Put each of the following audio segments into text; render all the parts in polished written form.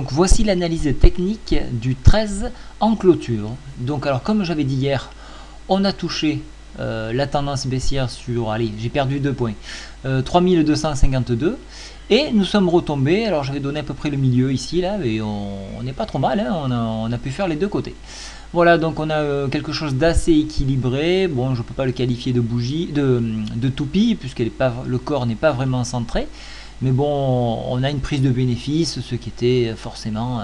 Donc voici l'analyse technique du 13 en clôture. Donc alors comme j'avais dit hier, on a touché la tendance baissière sur, allez j'ai perdu 2 points, 3252 et nous sommes retombés, alors j'avais donné à peu près le milieu ici là, mais on n'est pas trop mal, hein, on a pu faire les deux côtés. Voilà, donc on a quelque chose d'assez équilibré. Bon, je ne peux pas le qualifier de bougie, de toupie, puisque le corps n'est pas vraiment centré. Mais bon, on a une prise de bénéfice, ce qui était forcément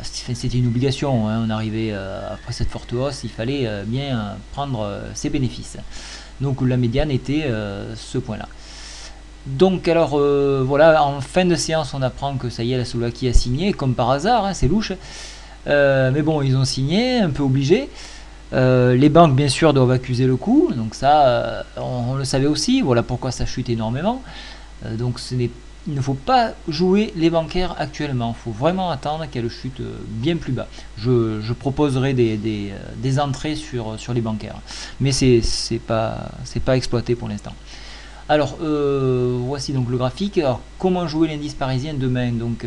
c'était une obligation. Hein, on arrivait après cette forte hausse, il fallait bien prendre ses bénéfices. Donc la médiane était ce point-là. Donc alors voilà, en fin de séance, on apprend que ça y est, la Slovaquie a signé, comme par hasard, hein, c'est louche. Mais bon, ils ont signé, un peu obligés. Les banques, bien sûr, doivent accuser le coup. Donc ça, on le savait aussi. Voilà pourquoi ça chute énormément. Donc il ne faut pas jouer les bancaires actuellement. Il faut vraiment attendre qu'elle chute bien plus bas. Je proposerai des entrées sur les bancaires. Mais c'est pas exploité pour l'instant. Alors, voici donc le graphique. Alors, comment jouer l'indice parisien demain? Donc,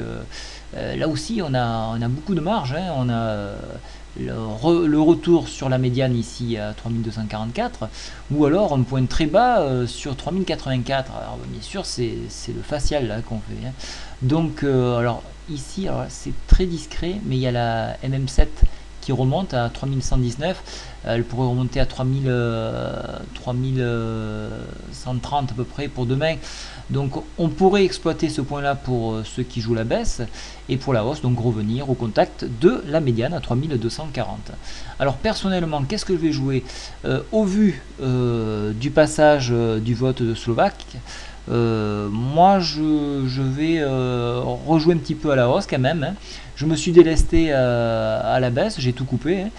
là aussi, on a beaucoup de marge. Hein. On a le retour sur la médiane ici à 3244, ou alors un point très bas sur 3084. Alors, bien sûr, c'est le facial là qu'on fait. Hein. Donc, alors ici, c'est très discret, mais il y a la MM7 qui remonte à 3119, elle pourrait remonter à 3130 à peu près pour demain. Donc on pourrait exploiter ce point là pour ceux qui jouent la baisse, et pour la hausse donc revenir au contact de la médiane à 3240. Alors personnellement, qu'est-ce que je vais jouer au vu du passage du vote de Slovaque? Moi je vais rejouer un petit peu à la hausse quand même. Hein. Je me suis délesté à la baisse, j'ai tout coupé. Hein.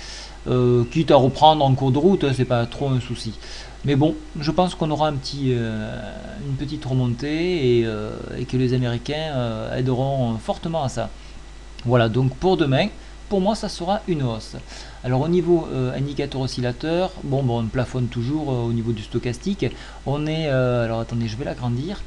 Quitte à reprendre en cours de route, c'est pas trop un souci. Mais bon, je pense qu'on aura une petite remontée et que les Américains aideront fortement à ça. Voilà, donc pour demain, pour moi ça sera une hausse. Alors au niveau indicateur oscillateur, bon on plafonne toujours au niveau du stochastique. On est, alors attendez, je vais l'agrandir.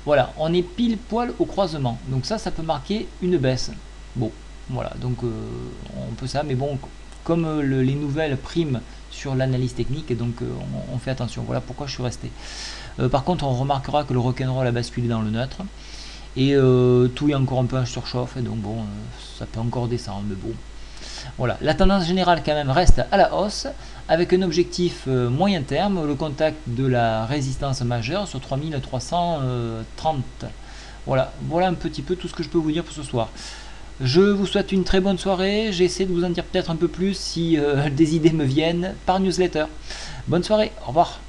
Voilà, on est pile poil au croisement. Donc ça peut marquer une baisse. Bon, voilà, donc on peut ça, mais bon, comme les nouvelles priment sur l'analyse technique, donc on fait attention. Voilà pourquoi je suis resté. Par contre, on remarquera que le rock'n'roll a basculé dans le neutre. Et tout est encore un peu en surchauffe, et donc bon, ça peut encore descendre, mais bon. Voilà, la tendance générale quand même reste à la hausse, avec un objectif moyen terme, le contact de la résistance majeure sur 3330. Voilà, voilà un petit peu tout ce que je peux vous dire pour ce soir. Je vous souhaite une très bonne soirée, j'essaie de vous en dire peut-être un peu plus si des idées me viennent par newsletter. Bonne soirée, au revoir.